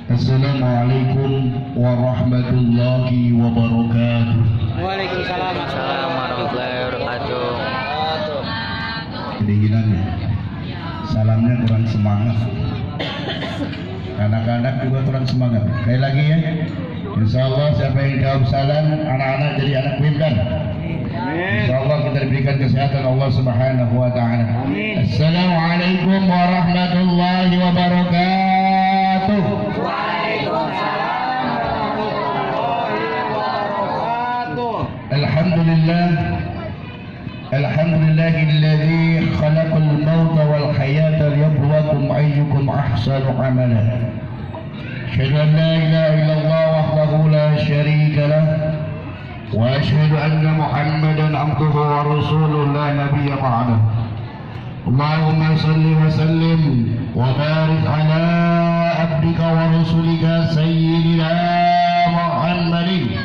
Assalamualaikum warahmatullahi wabarakatuh. Waalaikumsalam warahmatullahi wabarakatuh. Kedinginan ya. Salamnya kurang semangat. Anak-anak juga kurang semangat. Sekali lagi ya. Insyaallah siapa yang jawab salam anak-anak jadi anak Wildan. Insyaallah kita diberikan kesehatan Allah Subhanahu wa taala. Assalamualaikum warahmatullahi wabarakatuh. Alhamdulillahilladzi khalaqal mauta wal hayata liyabluwakum ayyukum ahsanu amala. Asyhadu an la ilaha illallah wahdahu la syarika lah wa asyhadu anna Muhammadan abduhu wa rasuluhu la nabiyya ba'dahu. Allahumma shalli wa sallim wa barik ala abdika wa rasulika sayyidina Muhammadin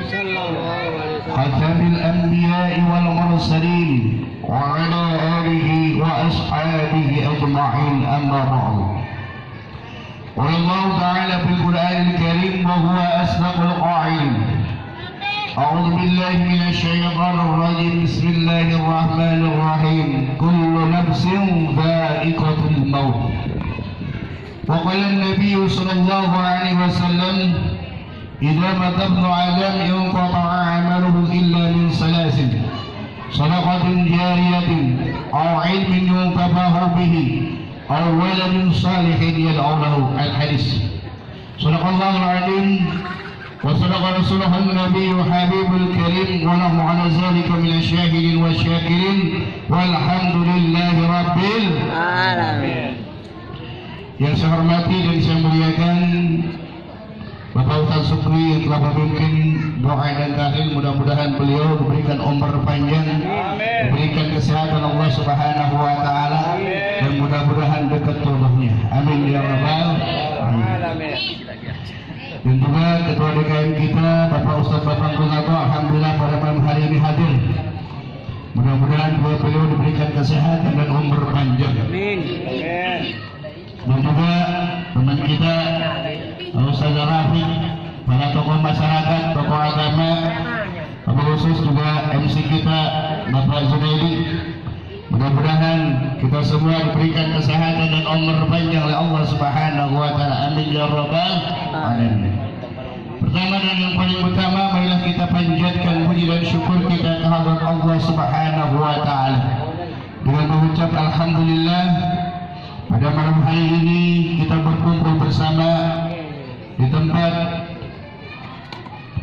khatamil anbiya'i wal mursalin wa ala alihi wa ashabihi ajma'in, amma ba'du. Qala Allah ta'ala fil Qur'anil Karim wa huwa asdaqul qa'ilin. A'udzu billahi minasy syaithanir rajim. Bismillahir rahmanir rahim. Kullu nafsin dha'iqatul maut. Wa qala an-nabiy sallallahu alaihi wasallam idza mata ibnu adam inqata'a 'amaluhu illa min salasin sadaqatin jariyatin aw 'ilmin yuntafahu bihi aw waladin salihin yad'u lahu. Al-hadis. Shadaqallahul 'azim wa sadaqa rasuluhun nabiyyu habibul karim wa nahnu 'ala zalika minasy syahidin wasyakirin walhamdulillahi rabbil alamin. Yang saya hormati dan saya muliakan Bapak Ustaz Sukri yang telah memimpin doa dan tahlil, mudah-mudahan beliau diberikan umur panjang, diberikan kesehatan Allah Subhanahu wa taala, dan mudah-mudahan dekat jodohnya. Amin ya rabbal alamin. Dan juga ketua DKM kita Bapak Ustaz Bapak Kunato, alhamdulillah pada malam hari ini hadir. Mudah-mudahan beliau diberikan kesehatan dan umur panjang. Amin. Dan juga teman kita Ustaz Rafiq, para tokoh masyarakat, tokoh agama, khusus juga MC kita Bapak Zunaidi. Mudah-mudahan kita semua diberikan kesehatan dan umur panjang oleh Allah Subhanahu wa taala. Amin ya rabbal alamin. Pertama dan yang paling utama, marilah kita panjatkan puji dan syukur kita kehadirat Allah Subhanahu wa taala dengan mengucap alhamdulillah. Pada malam hari ini kita berkumpul bersama di tempat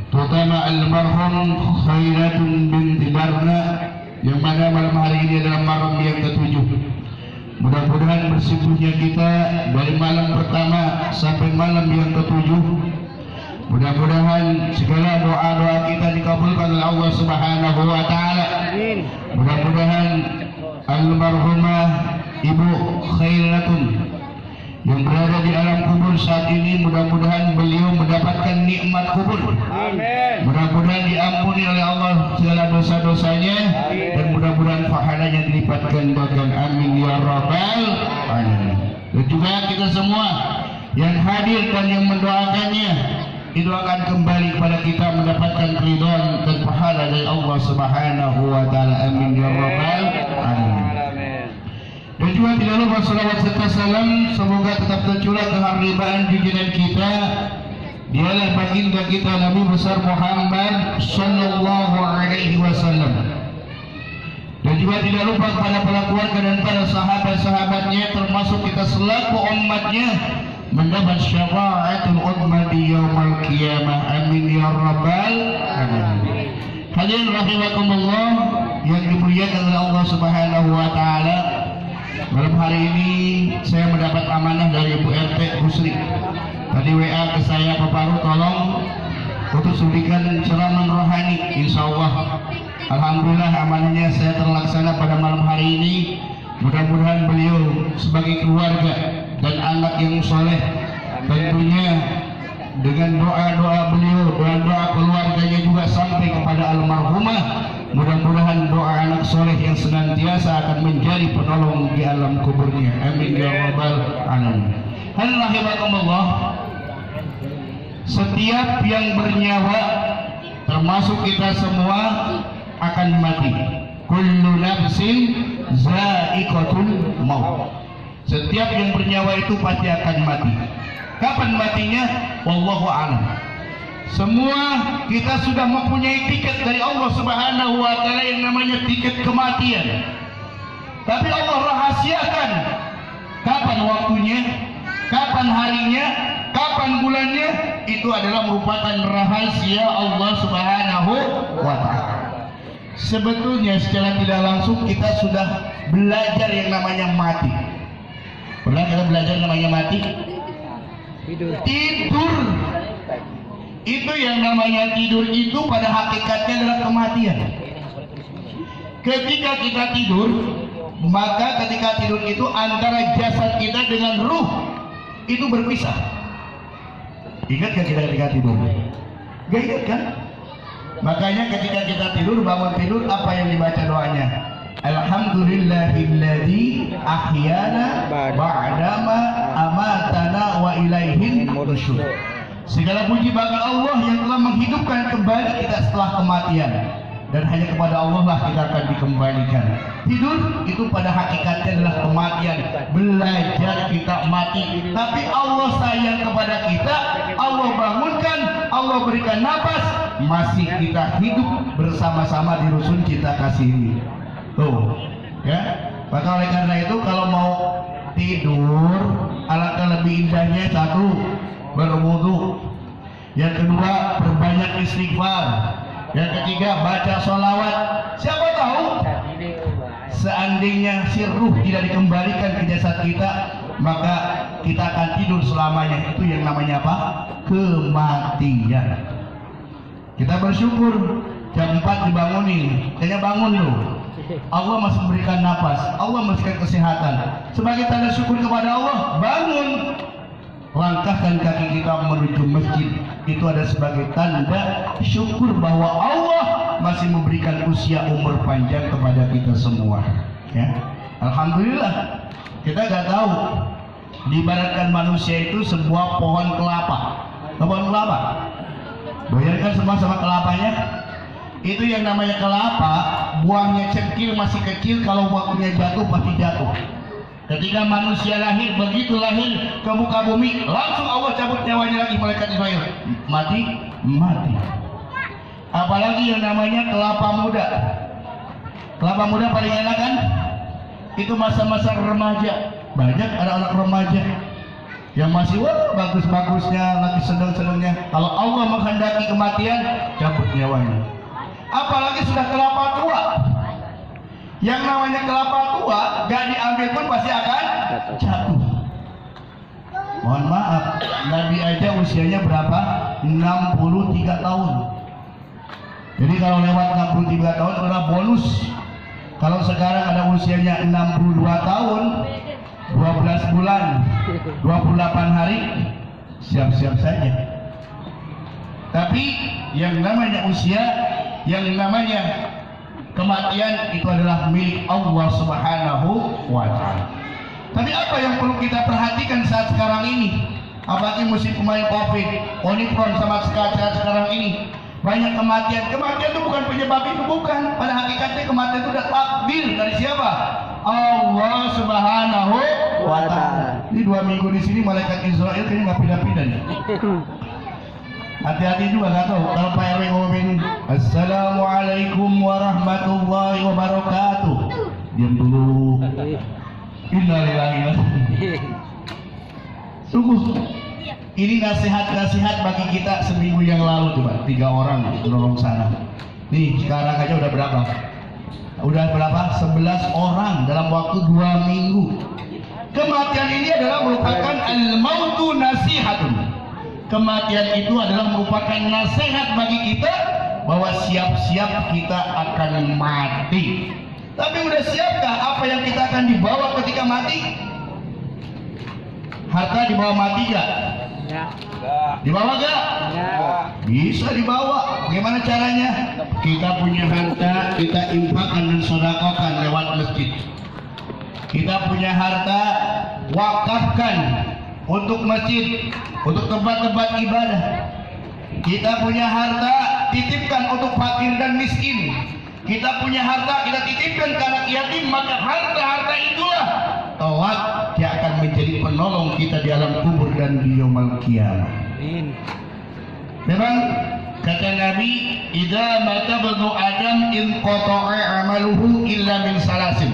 terutama almarhum Khairatun binti Barna, yang mana malam hari ini adalah malam yang ke-7. Mudah-mudahan bersibuknya kita dari malam pertama sampai malam yang ke-7, mudah-mudahan segala doa-doa kita dikabulkan oleh Allah Subhanahu wa taala. Mudah-mudahan almarhumah Ibu Khairatun yang berada di alam kubur saat ini, mudah-mudahan beliau mendapatkan nikmat kubur. Amin. Mudah-mudahan diampuni oleh Allah segala dosa-dosanya, dan mudah-mudahan pahalanya dilipat gandakan. Amin ya rabbal alamin. Dan juga kita semua yang hadir dan yang mendoakannya, didoakan kembali kepada kita mendapatkan ridhaan dan pahala dari Allah Subhanahu wa taala. Amin ya rabbal alamin. Dan juga tidak lupa salawat serta salam semoga tetap tercurah keharibaan junjungan kita, dialah baginda kita Nabi besar Muhammad sallallahu alaihi wasallam. Dan juga tidak lupa kepada para keluarga dan para sahabat-sahabatnya, termasuk kita selaku umatnya, mendapat syafaatul uzma di yaumil qiyamah. Amin ya rabbal alamin. Hadirin rahimakumullah yang dimuliakan oleh Allah Subhanahu wa taala. Malam hari ini saya mendapat amanah dari Ibu RT Husri. Tadi WA ke saya, Pak Paru tolong untuk memberikan ceramah rohani. Insya Allah, alhamdulillah amanahnya saya terlaksana pada malam hari ini. Mudah-mudahan beliau sebagai keluarga dan anak yang soleh, tentunya dengan doa-doa beliau, doa-doa keluarganya juga sampai kepada almarhumah. Mudah-mudahan doa anak soleh yang senantiasa akan menjadi penolong di alam kuburnya. Amin ya rabbal alamin. Hal rahimakumullah. Setiap yang bernyawa termasuk kita semua akan mati. Kullu nafsin za'iqatul maut. Setiap yang bernyawa itu pasti akan mati. Kapan matinya? Wallahu a'lam. Semua kita sudah mempunyai tiket dari Allah Subhanahu wa taala yang namanya tiket kematian. Tapi Allah rahasiakan kapan waktunya, kapan harinya, kapan bulannya, itu adalah merupakan rahasia Allah Subhanahu wa taala. Sebetulnya secara tidak langsung kita sudah belajar yang namanya mati. Pernah kita belajar namanya mati? Tidur. Itu yang namanya tidur itu pada hakikatnya adalah kematian. Ketika kita tidur, maka ketika tidur itu antara jasad kita dengan ruh itu berpisah. Ingat gak kita ketika tidur? Gak ingat kan? Makanya ketika kita tidur, bangun tidur, apa yang dibaca doanya? Alhamdulillahilladzi ahyana ba'dama amatana wa ilaihin nusyur. Segala puji bagi Allah yang telah menghidupkan kembali kita setelah kematian, dan hanya kepada Allah lah kita akan dikembalikan. Tidur itu pada hakikatnya adalah kematian. Belajar kita mati, tapi Allah sayang kepada kita. Allah bangunkan, Allah berikan nafas, masih kita hidup bersama-sama di rusun kita kasih ini. Tuh, ya. Maka oleh karena itu kalau mau tidur, alangkah lebih indahnya satu, berwudu. Yang kedua, perbanyak istighfar. Yang ketiga, baca sholawat. Siapa tahu seandainya si ruh tidak dikembalikan ke jasad kita, maka kita akan tidur selamanya. Itu yang namanya apa? Kematian. Kita bersyukur jam 4 dibangunin, kayaknya bangun loh. Allah masih memberikan nafas, Allah masih memberikan kesehatan. Sebagai tanda syukur kepada Allah, bangun. Langkahkan kaki kita menuju masjid. Itu ada sebagai tanda syukur bahwa Allah masih memberikan usia umur panjang kepada kita semua. Ya, alhamdulillah. Kita nggak tahu. Diibaratkan manusia itu sebuah pohon kelapa. Pohon kelapa. Bayangkan semua sama kelapanya. Itu yang namanya kelapa, buahnya cekil, masih kecil. Kalau waktunya jatuh pasti jatuh. Ketika manusia lahir, begitu lahir ke muka bumi, langsung Allah cabut nyawanya lagi, malaikat Israel. Mati. Apalagi yang namanya kelapa muda. Kelapa muda paling enak kan? Itu masa-masa remaja. Banyak anak-anak remaja yang masih wah bagus-bagusnya, lagi senang-senangnya. Kalau Allah menghendaki kematian, cabut nyawanya. Apalagi sudah kelapa tua. Yang namanya kelapa tua gak diambil pun pasti akan jatuh. Mohon maaf, Nabi aja usianya berapa? 63 tahun. Jadi kalau lewat 63 tahun adalah bonus. Kalau sekarang ada usianya 62 tahun, 12 bulan, 28 hari, siap-siap saja. Tapi yang namanya usia, yang namanya kematian itu adalah milik Allah Subhanahu wa taala. Tapi apa yang perlu kita perhatikan saat sekarang ini? Apalagi musim kemarin Covid, Omicron sama sekarang ini banyak kematian. Kematian itu bukan penyebab itu, bukan. Pada hakikatnya kematian itu sudah takdir dari siapa? Allah Subhanahu wa taala. Ini 2 minggu di sini malaikat Israel kayaknya nggak pindah-pindah nih. Hati-hati juga, nggak tahu kalau Pak RW ngomongin Assalamualaikum warahmatullahi wabarakatuh, diam dulu. Innalillahi. Sungguh ini nasihat bagi kita seminggu yang lalu. Coba 3 orang nolong sana. Nih sekarang aja udah berapa? Udah berapa? 11 orang dalam waktu 2 minggu. Kematian ini adalah merupakan al-mautu nasihatun. Kematian itu adalah merupakan nasihat bagi kita bahwa siap-siap kita akan mati. Tapi udah siapkah apa yang kita akan dibawa ketika mati? Harta dibawa mati gak? Ya. Dibawa gak? Ya. Bisa dibawa. Bagaimana caranya? Kita punya harta, kita infakkan dan sedekahkan lewat masjid. Kita punya harta, wakafkan untuk masjid, untuk tempat-tempat ibadah. Kita punya harta, titipkan untuk fakir dan miskin. Kita punya harta, kita titipkan ke anak yatim, maka harta-harta itulah kelak dia akan menjadi penolong kita di alam kubur dan di yaumul qiyamah. Memang kata Nabi, idza mata banu Adam inqata'a amaluhu illa min salasin.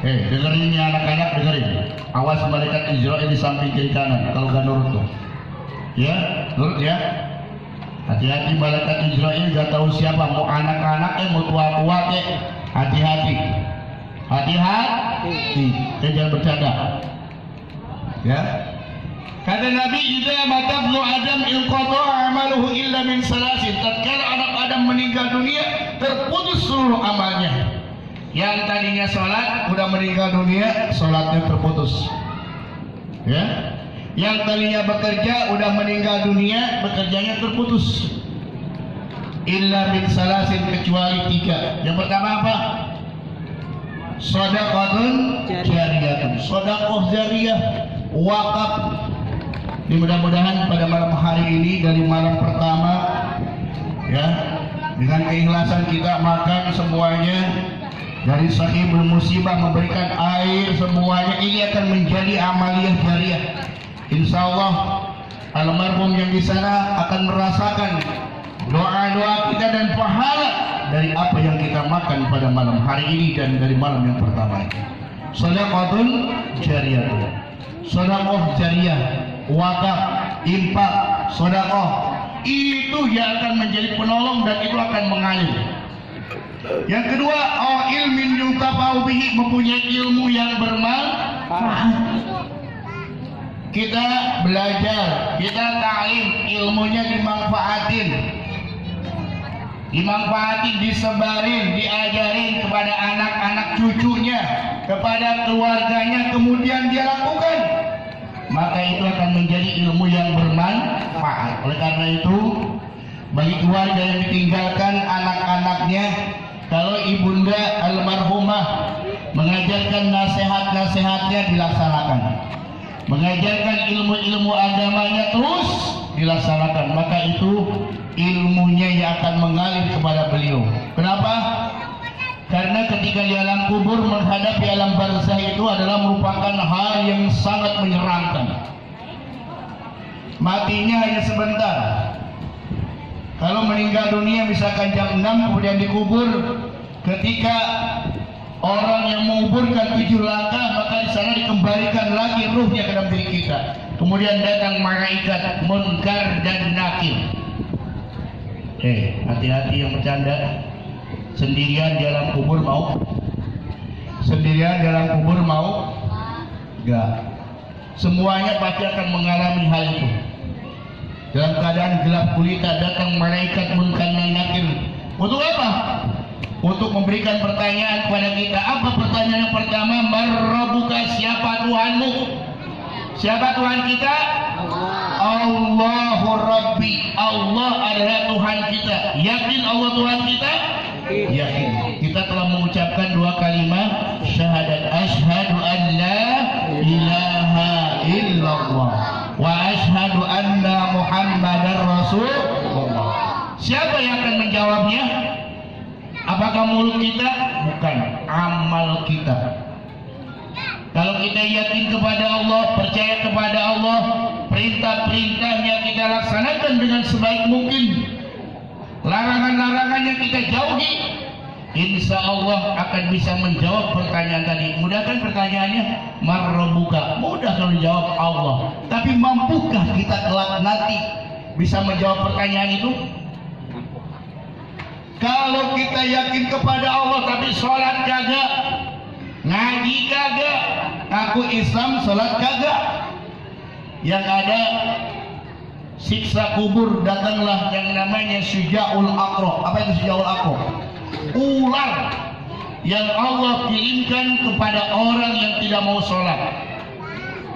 Dengerin ini anak-anak, dengerin. Awas malaikat Israel di samping kiri kanan kalau gak nurut tuh. Ya, nurut ya. Hati-hati malaikat Israel gak tahu siapa, mau anak-anak mau tua-tua hati-hati. Hati-hati. Jangan bercanda. Ya. Kata Nabi, idza mata ibnu Adam inqata'a amaluhu illa min salasin. Tatkala anak Adam meninggal dunia, terputus seluruh amalnya. Yang tadinya sholat udah meninggal dunia, sholatnya terputus. Ya. Yang tadinya bekerja udah meninggal dunia, bekerjanya terputus. Illa min salasin, kecuali 3. Yang pertama apa? Shadaqatun jariyatun. Shadaqah jariyah, wakaf. Mudah-mudahan pada malam hari ini dari malam pertama ya, dengan keikhlasan kita makan semuanya, dari sahibul musibah memberikan air semuanya, ini akan menjadi amaliyah jariyah. Insya Allah almarhum yang di sana akan merasakan doa-doa kita dan pahala dari apa yang kita makan pada malam hari ini dan dari malam yang pertama ini. Shadaqatun jariyah, shadaqah jariyah, wakaf, infak, sedekah, itu yang akan menjadi penolong dan itu akan mengalir. Yang kedua, ilmin yuntafa'u bihi, mempunyai ilmu yang bermanfaat. Kita belajar, kita ta'lim, ilmunya dimanfaatin, disebarin, diajarin kepada anak-anak cucunya, kepada keluarganya, kemudian dia lakukan. Maka itu akan menjadi ilmu yang bermanfaat. Oleh karena itu, bagi keluarga yang ditinggalkan anak-anaknya, kalau ibunda almarhumah mengajarkan nasihat-nasihatnya dilaksanakan, mengajarkan ilmu-ilmu agamanya terus dilaksanakan, maka itu ilmunya yang akan mengalir kepada beliau. Kenapa? Karena ketika di alam kubur menghadapi alam barzah itu adalah merupakan hal yang sangat menyeramkan. Matinya hanya sebentar. Kalau meninggal dunia misalkan jam 6 kemudian dikubur, ketika orang yang menguburkan 7 langkah, maka di sana dikembalikan lagi ruhnya ke dalam diri kita. Kemudian datang malaikat Munkar dan Nakir. Hati-hati yang bercanda. Sendirian di dalam kubur mau? Sendirian di dalam kubur mau? Enggak. Semuanya pasti akan mengalami hal itu. Dalam keadaan gelap gulita datang malaikat Munkar dan Nakir. Untuk apa? Untuk memberikan pertanyaan kepada kita. Apa pertanyaan yang pertama? Marrabuka, siapa Tuhanmu? Siapa Tuhan kita? Allahu Rabbi. Allah adalah Tuhan kita. Yakin Allah Tuhan kita? Yakin. Kita telah mengucapkan 2 kalimat syahadat, asyhadu an la ilaha illallah wa asyhadu anna Muhammadar Rasulullah. Siapa yang akan menjawabnya? Apakah mulut kita? Bukan, amal kita. Kalau kita yakin kepada Allah, percaya kepada Allah, perintah-perintahnya kita laksanakan dengan sebaik mungkin, larangan-larangannya kita jauhi, insya Allah akan bisa menjawab pertanyaan tadi. Mudah kan pertanyaannya? Marrabuka. Mudah kalau dijawab Allah. Tapi mampukah kita kelak nanti bisa menjawab pertanyaan itu? Kalau kita yakin kepada Allah tapi sholat kagak, ngaji kagak, aku Islam sholat kagak, yang ada siksa kubur, datanglah yang namanya Syuja'ul Aqra. Apa itu Syuja'ul Aqra? Ular yang Allah kirimkan kepada orang yang tidak mau sholat.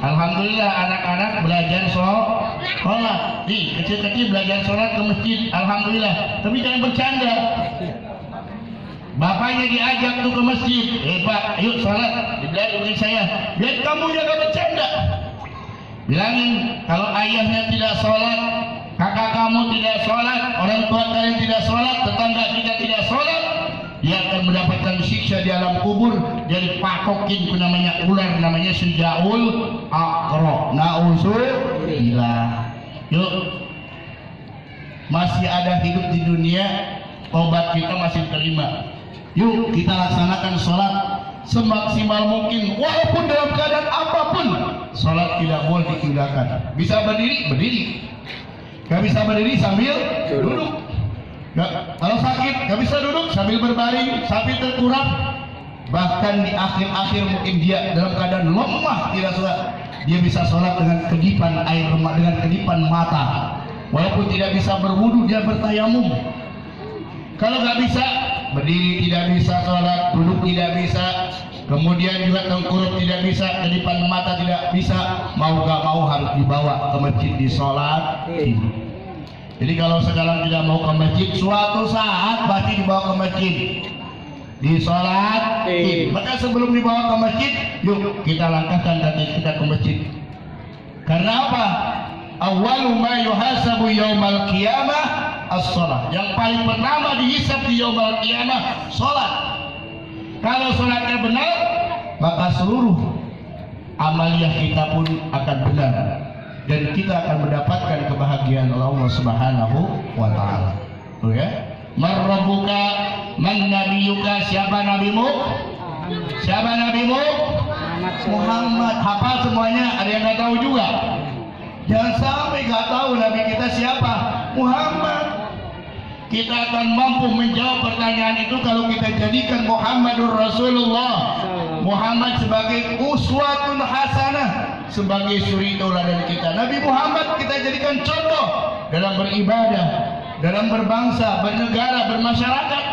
Alhamdulillah anak-anak belajar sholat. Nih kecil-kecil belajar sholat ke masjid. Alhamdulillah. Tapi jangan bercanda. Bapaknya diajak tuh ke masjid. Pak, yuk sholat. Dibilang saya. Biar kamu jaga bercanda. Bilangin kalau ayahnya tidak sholat, kakak kamu tidak sholat, orang tua kalian tidak sholat, tetangga kita tidak sholat, dia akan mendapatkan siksa di alam kubur. Jadi patokin itu namanya ular, namanya Syujaul Aqra. Na'udzubillah. Yuk, masih ada hidup di dunia, obat kita masih terima. Yuk kita laksanakan sholat semaksimal mungkin, walaupun dalam keadaan apapun. Sholat tidak boleh ditinggalkan. Bisa berdiri, berdiri. Gak bisa berdiri sambil duduk. Kalau sakit gak bisa duduk sambil berbaring, sambil terkurap. Bahkan di akhir-akhir mungkin dia dalam keadaan lemah tidak sholat, dia bisa sholat dengan kedipan air, dengan kedipan mata. Walaupun tidak bisa berwudu, dia bertayamum. Kalau nggak bisa berdiri, tidak bisa sholat, duduk tidak bisa, kemudian juga tengkurap tidak bisa, kedipan mata tidak bisa, mau nggak mau harus dibawa ke masjid di sholat. Jadi kalau sekarang tidak mau ke masjid, suatu saat pasti dibawa ke masjid di sholat. Maka sebelum dibawa ke masjid, yuk kita langkahkan kaki kita ke masjid. Karena apa? Awwalu ma yuhasabu yaumal qiyamah as-shalah. Yang paling pertama dihisab di yaumal qiyamah salat. Kalau salatnya benar, maka seluruh amaliyah kita pun akan benar dan kita akan mendapatkan kebahagiaan Allah Subhanahu wa taala. Oh ya. Man rabbuka, man nabiyuka, siapa nabimu? Siapa nabimu? Muhammad. Hafal semuanya, ada yang enggak tahu juga. Jangan sampai gak tahu Nabi kita siapa, Muhammad. Kita akan mampu menjawab pertanyaan itu kalau kita jadikan Muhammadur Rasulullah, Muhammad sebagai uswatun hasanah, sebagai suri tauladan kita. Nabi Muhammad kita jadikan contoh dalam beribadah, dalam berbangsa, bernegara, bermasyarakat.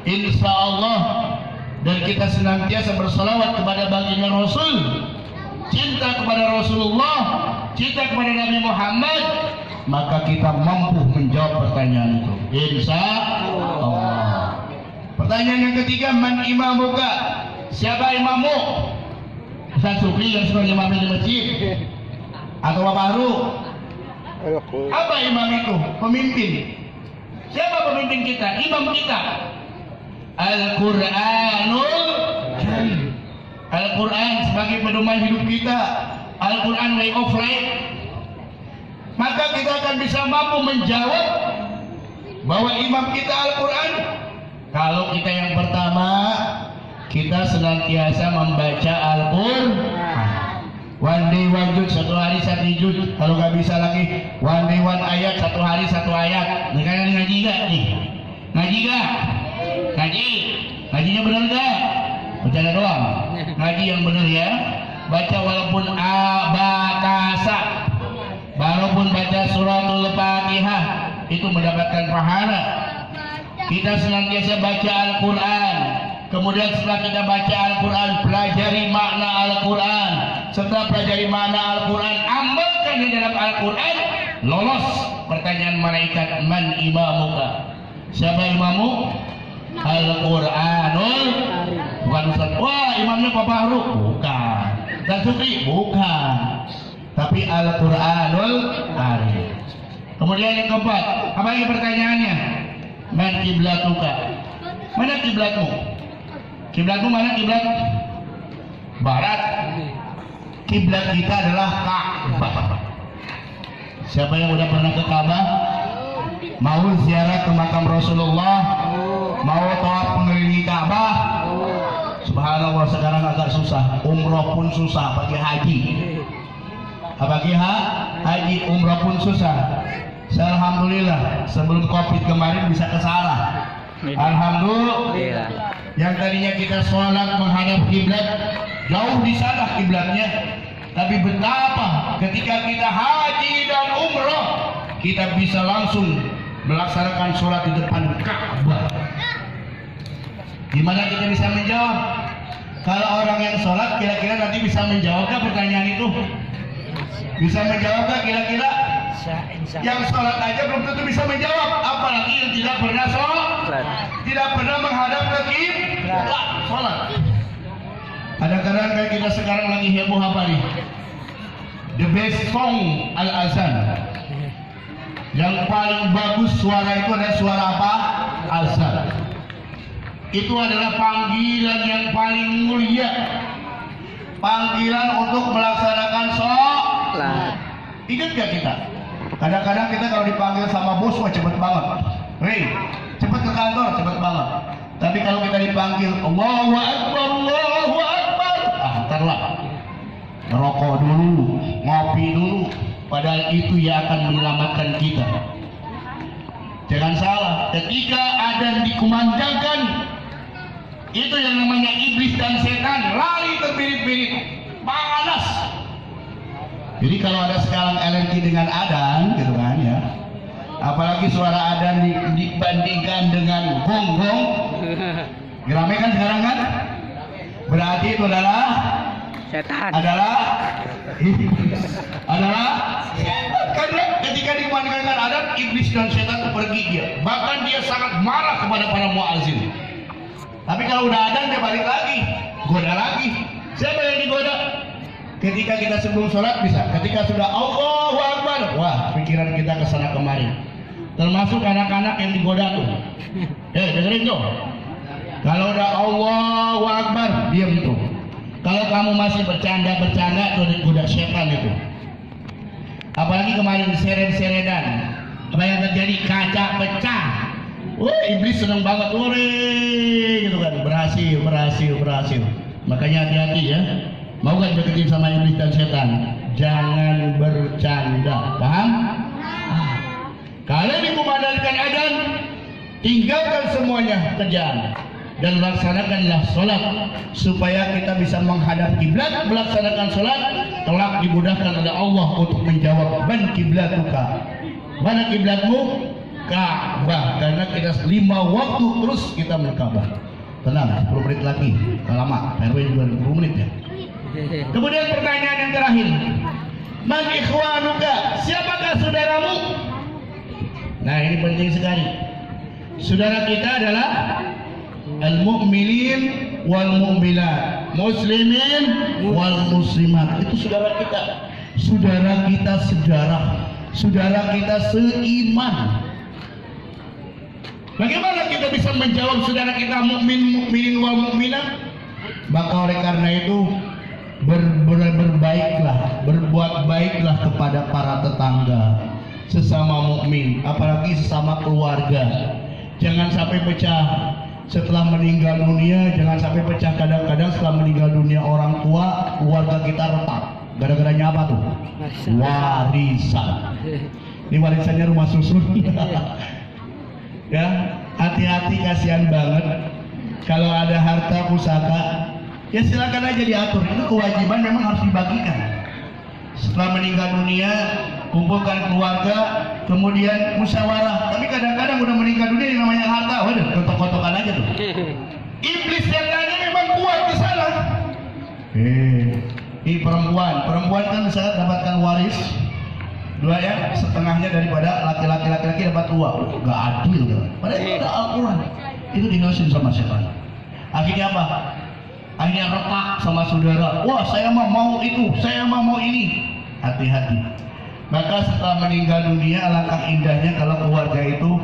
Insya Allah. Dan kita senantiasa bersalawat kepada baginda Rasul, cinta kepada Rasulullah, cinta kepada Nabi Muhammad, maka kita mampu menjawab pertanyaan itu. Insya Allah. Pertanyaan yang ketiga, man imamuka? Siapa imammu? Ustaz Supri yang sebagai imam di masjid atau Bapak Haru? Apa imam itu? Pemimpin. Siapa pemimpin kita? Imam kita Al-Quranul Karim. Al-Quran sebagai pedoman hidup kita, Al-Quran way of life. Maka kita akan bisa mampu menjawab bahwa imam kita Al-Quran. Kalau kita yang pertama, kita senantiasa membaca Al-Quran. One day one juz, satu hari satu juz. Kalau nggak bisa lagi one day one ayat, satu hari satu ayat. Mereka ngaji gak nih? Ngaji gak? Ngaji? Ngajinya benar gak? Bercanda doang. Ngaji yang benar ya. Baca walaupun abakasa, walaupun baca suratul Fatihah, itu mendapatkan pahala. Kita senantiasa baca Al-Quran. Kemudian setelah kita baca Al-Quran, pelajari makna Al-Quran. Setelah pelajari makna Al-Quran, amalkan di dalam Al-Quran, lolos pertanyaan malaikat, man imamuka? Siapa imamu? Al-Quranul. Bukan Ustaz, wah imamnya Bapak Haru. Bukan. Dan Supri. Bukan. Tapi Al-Quranul Karim. Kemudian yang keempat, apa lagi pertanyaannya? Man kiblatuka? Mana kiblatmu? Kiblatmu mana kiblat? Barat. Kiblat kita adalah Ka'bah. Siapa yang udah pernah ke Ka'bah? Mau ziarah ke makam Rasulullah? Mau tawaf mengelilingi Ka'bah? Subhanallah, sekarang agak susah. Umroh pun susah, pakai haji. Apalagi haji, umroh pun susah. Alhamdulillah, sebelum Covid kemarin bisa ke sana. Alhamdulillah. Yang tadinya kita sholat menghadap kiblat, jauh di sana kiblatnya. Tapi betapa ketika kita haji dan umroh, kita bisa langsung melaksanakan sholat di depan Ka'bah. Gimana kita bisa menjawab? Kalau orang yang sholat kira-kira nanti bisa menjawabkah pertanyaan itu? Bisa menjawabkah kira-kira? Yang sholat aja belum tentu bisa menjawab, apalagi yang tidak pernah sholat, tidak pernah menghadap ke kiblat sholat. Kadang-kadang kayak kita sekarang lagi heboh apa nih? The best song Al-Azan. Yang paling bagus suara itu adalah suara apa? Azan. Itu adalah panggilan yang paling mulia. Panggilan untuk melaksanakan sholat. Ingat gak kita? Kadang-kadang kita kalau dipanggil sama bos, wah cepet banget. Hei, cepet ke kantor, cepet banget. Tapi kalau kita dipanggil Allahu Akbar, Allahu Akbar, ntarlah ngerokok dulu, ngopi dulu. Padahal itu yang akan menyelamatkan kita. Jangan salah, ketika adzan dikumandangkan, itu yang namanya iblis dan setan lari terbirit-birit, panas. Jadi kalau ada sekarang alergi dengan adzan, gitu kan ya, apalagi suara adzan dibandingkan dengan gong-gong, rame kan sekarang kan? Berarti itu adalah Setan. adalah karena ketika dikumandangkan adzan, iblis dan setan itu pergi dia. Bahkan dia sangat marah kepada para muazin. Tapi kalau udah adzan dia balik lagi, goda lagi. Siapa yang digoda? Ketika kita sebelum sholat bisa. Ketika sudah Allahu Akbar, wah pikiran kita kesana kemari. Termasuk anak-anak yang digoda tuh. Dengerin tuh. Kalau udah Allahu Akbar, diam tuh. Kalau kamu masih bercanda-bercanda, tuh digoda setan itu. Apalagi kemarin seret-seretan, apa yang terjadi? Kaca pecah. Wah, iblis senang banget, gitu kan, berhasil. Makanya hati-hati ya. Mau gak deketin sama iblis dan setan? Jangan bercanda, paham? Kalau dikumandangkan adzan, tinggalkan semuanya, kerjaan, dan laksanakanlah sholat supaya kita bisa menghadap kiblat, melaksanakan sholat, kelak dimudahkan oleh Allah untuk menjawab man kiblatuka, mana kiblatmu? Ka'bah. Karena kita 5 waktu terus kita Ka'bah. Tenang, 10 menit lagi, lama, RW juga 20 menit ya. Kemudian pertanyaan yang terakhir, man ikhwanuka, siapakah saudaramu? Nah ini penting sekali. Saudara kita adalah al-mu'minin wal mu'minat, muslimin wal muslimat. Itu saudara kita. Saudara kita sedarah, saudara kita seiman. Bagaimana kita bisa menjawab saudara kita mukminin wal mukminat? Maka oleh karena itu berbaiklah, berbuat baiklah kepada para tetangga, sesama mukmin, apalagi sesama keluarga. Jangan sampai pecah setelah meninggal dunia, jangan sampai pecah. Kadang-kadang setelah meninggal dunia orang tua, keluarga kita retak. Gara-garanya apa tuh? Warisan. Ini warisannya rumah susun. Ya, hati-hati, kasihan banget kalau ada harta pusaka. Ya silakan aja diatur, itu kewajiban memang harus dibagikan. Setelah meninggal dunia, kumpulkan keluarga, kemudian musyawarah. Tapi kadang-kadang udah meninggal dunia yang namanya harta, waduh, kotok-kotokan aja tuh. Iblis yang lainnya memang kuat di sana. Ini perempuan kan bisa dapatkan waris 2 ya, setengahnya daripada laki-laki dapat 2. Gak adil kan? Padahal itu ada Al-Quran. Itu dinusin sama setan. Akhirnya apa? Akhirnya retak sama saudara. Wah, saya mau itu, saya mau ini. Hati-hati. Maka setelah meninggal dunia, alangkah indahnya kalau keluarga itu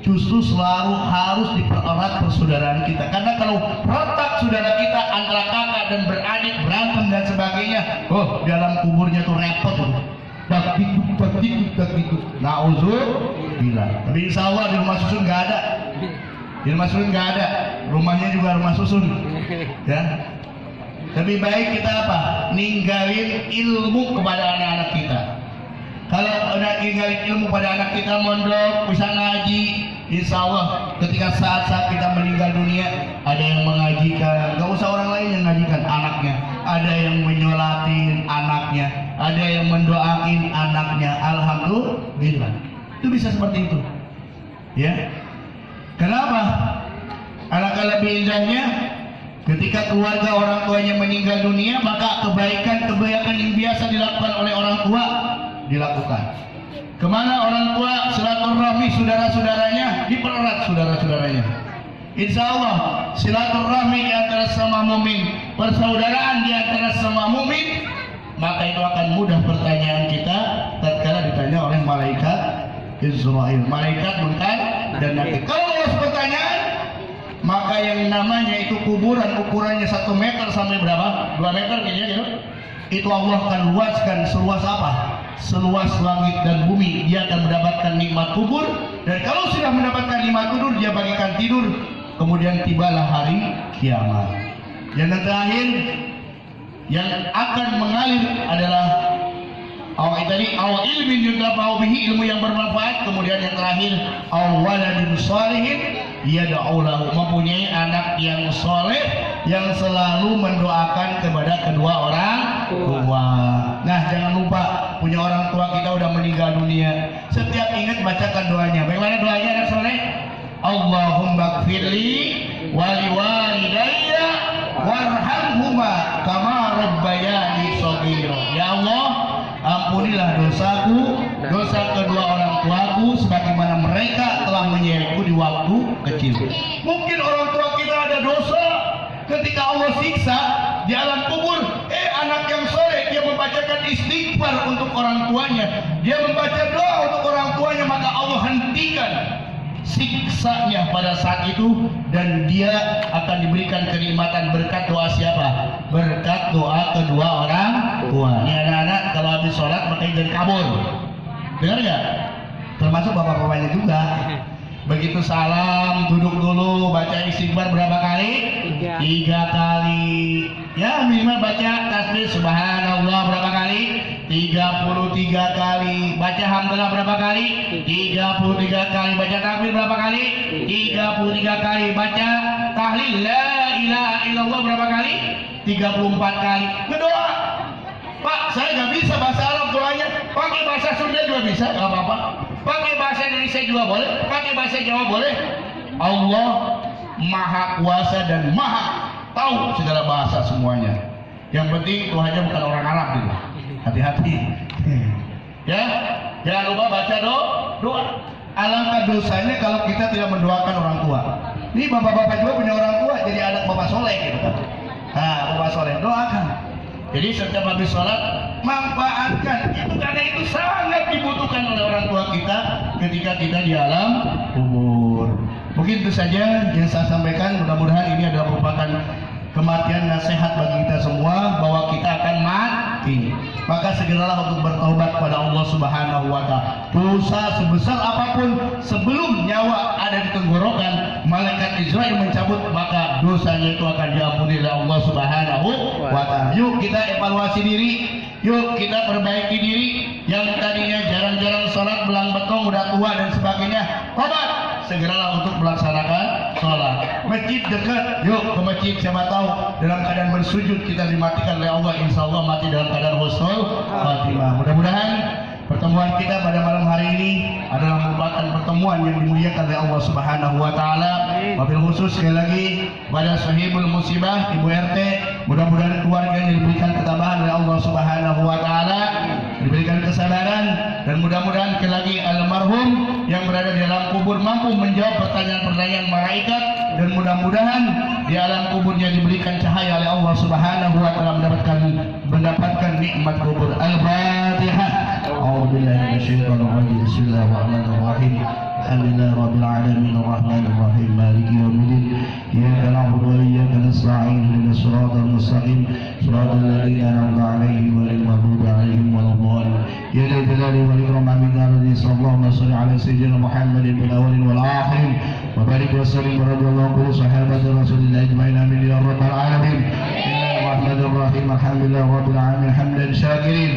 justru selalu harus dipererat persaudaraan kita. Karena kalau retak saudara kita antara kakak dan beradik, berantem dan sebagainya, oh dalam kuburnya tuh repot tuh. Takdikut. Na'udzubillah. Tapi insya Allah di rumah susun nggak ada. Di rumah susun nggak ada. Rumahnya juga rumah susun. Ya. Lebih baik kita apa? Ninggalin ilmu kepada anak-anak kita. Kalau ninggalin ilmu pada anak kita, mondok, bisa ngaji, insya Allah ketika saat-saat kita meninggal dunia, ada yang mengajikan. Gak usah orang lain yang mengajikan, anaknya. Ada yang menyolatin anaknya, ada yang mendoain anaknya. Alhamdulillah. Itu bisa seperti itu. Ya. Kenapa? Alangkah lebih indahnya ketika keluarga orang tuanya meninggal dunia, maka kebaikan yang biasa dilakukan oleh orang tua dilakukan. Kemana orang tua? Silaturahmi saudara-saudaranya, dipererat saudara-saudaranya. Insya Allah silaturahmi di antara sesama mukmin, persaudaraan di antara sesama mukmin, maka itu akan mudah pertanyaan kita tatkala ditanya oleh malaikat Israil. Malaikat munkar dan nakir. Kalau lolos pertanyaan, maka yang namanya itu kuburan ukurannya 1 meter sampai berapa? 2 meter gitu. Itu Allah akan luaskan seluas apa? Seluas langit dan bumi. Dia akan mendapatkan nikmat kubur, dan kalau sudah mendapatkan nikmat kubur, dia bagikan tidur. Kemudian tibalah hari kiamat. Yang terakhir yang akan mengalir adalah awal ilmin yuntafa'u bihi, ilmu yang bermanfaat. Kemudian yang terakhir waladin shalihin yad'u lahu, mempunyai anak yang soleh yang selalu mendoakan kepada kedua orang tua. Nah, jangan lupa, punya orang tua kita udah meninggal dunia, setiap ingat bacakan doanya. Bagaimana doanya anak soleh? Allahumma gfirli wali walidayya warhamhuma kama rabbayani shaghira. Ya Allah, ampunilah dosaku, dosa kedua orang tuaku, sebagaimana mereka telah menyayangiku di waktu kecil. Mungkin orang tua kita ada dosa, ketika Allah siksa di alam kubur, anak yang soleh dia membacakan istighfar untuk orang tuanya, dia membaca doa untuk orang tuanya, maka Allah hentikan siksanya pada saat itu, dan dia akan diberikan kenikmatan berkat doa siapa? Berkat doa kedua orang tua. Ini anak-anak kalau habis sholat makanya jadi kabur, dengar nggak? Termasuk bapak-bapaknya juga. Begitu salam, duduk dulu, baca istighfar berapa kali? 3 kali. Ya, minimal baca tasbih subhanallah berapa kali? 33 kali. Baca hamdalah berapa kali? 33 kali. Baca takbir berapa kali? 33 kali. Baca tahlil la ilaha illallah berapa kali? 34 kali. Berdoa. Pak, saya nggak bisa bahasa Arab doanya, pakai bahasa Sunda juga bisa, nggak apa-apa. Pakai bahasa Indonesia juga boleh, pakai bahasa Jawa boleh. Allah Maha Kuasa dan Maha tahu segala bahasa semuanya. Yang penting Tuhannya bukan orang Arab gitu. Hati-hati. Ya, jangan lupa baca doa. Alangkah dosanya kalau kita tidak mendoakan orang tua. Ini bapak-bapak juga punya orang tua, jadi anak bapak soleh gitu kan. Nah, bapak soleh doakan. Jadi setiap habis sholat manfaatkan itu, karena itu sangat dibutuhkan oleh orang tua kita ketika kita di alam kubur. Mungkin itu saja yang saya sampaikan. Mudah-mudahan ini adalah merupakan kematian nasihat bagi kita semua bahwa kita akan mati. Maka segeralah untuk bertaubat kepada Allah Subhanahu wa Ta'ala. Dosa sebesar apapun, sebelum nyawa ada di tenggorokan, malaikat Israel mencabut, maka dosanya itu akan diampuni oleh Allah Subhanahu wa Ta'ala. Yuk kita evaluasi diri, yuk kita perbaiki diri. Yang tadinya jarang-jarang sholat, belang betong, udah tua dan sebagainya, tobat, segeralah untuk melaksanakan sholat. Masjid dekat, yuk ke masjid. Siapa tahu dalam keadaan bersujud kita dimatikan oleh Allah, insya Allah mati dalam keadaan husnul khatimah. Mudah-mudahan pertemuan kita pada malam hari ini adalah merupakan pertemuan yang dimuliakan oleh Allah Subhanahu wa Ta'ala. Wabil khusus sekali lagi pada sahibul musibah Ibu RT, mudah-mudahan keluarganya diberikan ketabahan oleh Allah Subhanahu wa Ta'ala, diberikan kesabaran, dan mudah-mudahan sekali lagi almarhum yang berada di dalam kubur mampu menjawab pertanyaan-pertanyaan malaikat, dan mudah-mudahan di alam kuburnya diberikan cahaya oleh Allah Subhanahu wa Ta'ala, mendapatkan nikmat kubur. Al-Fatihah. A'udzubillahi minasyaitonir rajim. Bismillahirrahmanirrahim. Alhamdulillahi rabbil alamin arrahmanir rahim maliki yaumiddin. Iyyaka na'budu wa iyyaka nasta'in ihdinas siratal mustaqim siratal ladzina an'amta 'alaihim ghairil maghdubi 'alaihim waladdallin. Ya dzal jalali wal ikram amin ya rabbi sallallahu ala sayyidina Muhammadin bil awwalin wal akhirin wa barik wa sallim radhiyallahu anhu sahabati rasulillah ajma'in amin ya rabbal alamin. Bismillahirrahmanirrahim. Alhamdulillahi rabbil alamin hamdan syakirin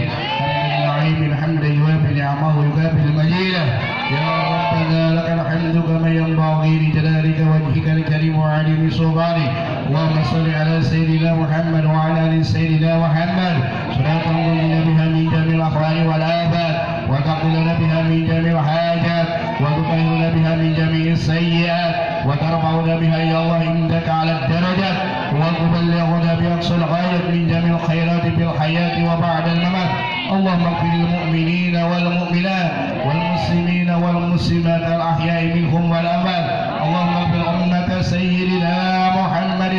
حمدا يوافي نعمه ويكافئ المجيده. يا ربنا لك الحمد كما ينبغي لجلالك وجهك الكريم وعليم سلطانك. اللهم صل على سيدنا محمد وعلى ال سيدنا محمد صلاة تنقلنا بها من جميع الاخوان والآفات وتقبلنا بها من جميع الحاجات وتطهرنا بها من جميع السيئات وترفعنا بها الى الله عندك على الدرجات وتبلغنا باقصى الغايه من جميع الخيرات في الحياه وبعد الممات. اللهم اغفر للمؤمنين والمؤمنات والمسلمين والمسلمات الأحياء منهم والأموات. اللهم اغفر أمة سيدنا محمد.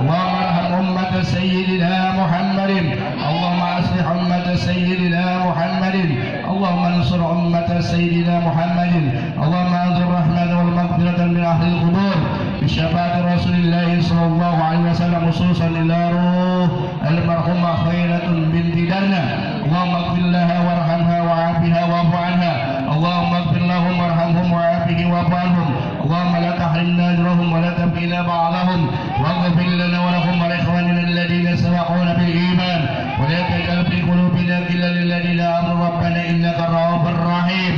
اللهم ارحم أمة سيدنا محمد اللهم أصلح أمة سيدنا محمد اللهم انصر أمة سيدنا محمد اللهم أنزل الرحمة والمغفرة من أهل القبور بشفاعة رسول الله صلى الله عليه وسلم خصوصا إلى روح المرحومة خيرة بنت دنا اللهم اغفر لها وارحمها وعافها واعف عنها اللهم اغفر لهم وارحمهم وعافهم واعف عنهم اللهم لا تحرمنا أجرهم ولا تبقينا بعضهم واغفر لنا ولهم ولإخواننا الذين سبقونا بالإيمان ولا تجعل في قلوبنا غلا للذين آمنوا ربنا إنك رؤوف رحيم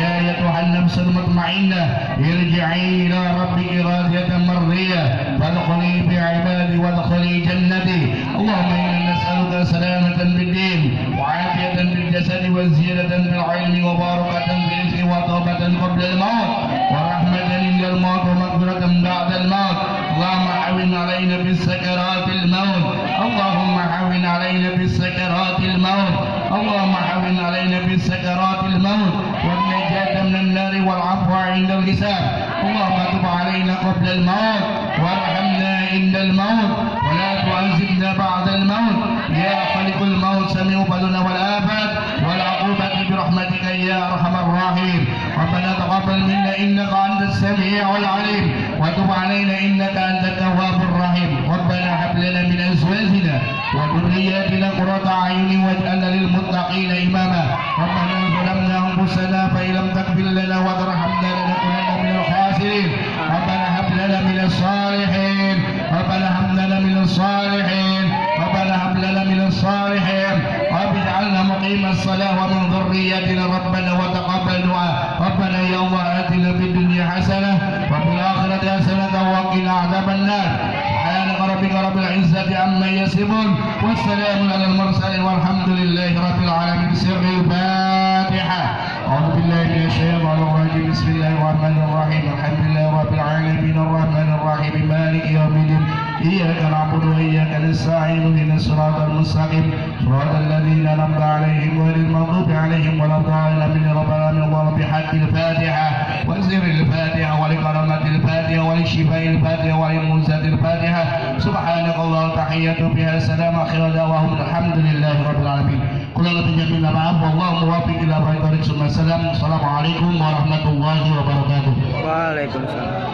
يا أيتها النفس المطمئنة ارجعي إلى ربك راضية مرضية فادخلي في عبادي وادخلي جنتي اللهم إنا نسألك سلامة بالدين وعافية بالجسد وزيادة بالعلم وبركة بالرزق وتوبة قبل الموت ورحمة عند الموت ومغفرة بعد الموت اللهم حون علينا بالسكرات الموت اللهم حون علينا بالسكرات الموت اللهم حون علينا بالسكرات الموت والنجاة من النار والعفو عند الحساب اللهم تب علينا قبل الموت وارحمنا عند الموت ولا تعذبنا بعد الموت يا خالق الموت سميع بدنا والآفات والعقوبة برحمتك يا أرحم الراحمين ربنا تقبل منا إنك أنت السميع العليم وتب علينا إنك أنت التواب الرحيم ربنا هب لنا من أزواجنا وذرياتنا قرة أعين واجعلنا للمتقين إماما ربنا ظلمنا أنفسنا فإن لم تغفر لنا وترحمنا لنكونن من الخاسرين ربنا هب لنا من الصالحين ربنا هب لنا من الصالحين ربنا هب لنا من الصالحين رب اجعلنا مقيم الصلاة ومن ذريتنا ربنا وتقبل دعاء ربنا يا الله آتنا في الدنيا حسنة وفي الآخرة حسنة وقنا عذاب النار سبحان ربك رب العزة عما يصفون والسلام على المرسلين والحمد لله رب العالمين سر الفاتحة أعوذ بالله من الشيطان الرجيم بسم الله الرحمن الرحيم الحمد لله رب العالمين الرحمن الرحيم مالك يوم الدين إياك نعبد وإياك نستعين اهدنا الصراط المستقيم صراط الذين أنعمت عليهم غير المغضوب عليهم ولا الضالين ربنا من الله بحق الفاتحة وسر الفاتحة ولكرامة الفاتحة ولشفاء الفاتحة ولمنزل الفاتحة سبحانك الله تحية بها السلام آخر دعواهم الحمد لله رب العالمين كلنا تجمعنا معه والله موافق إلى طريق ثم السلام السلام عليكم ورحمة الله وبركاته Waalaikumsalam.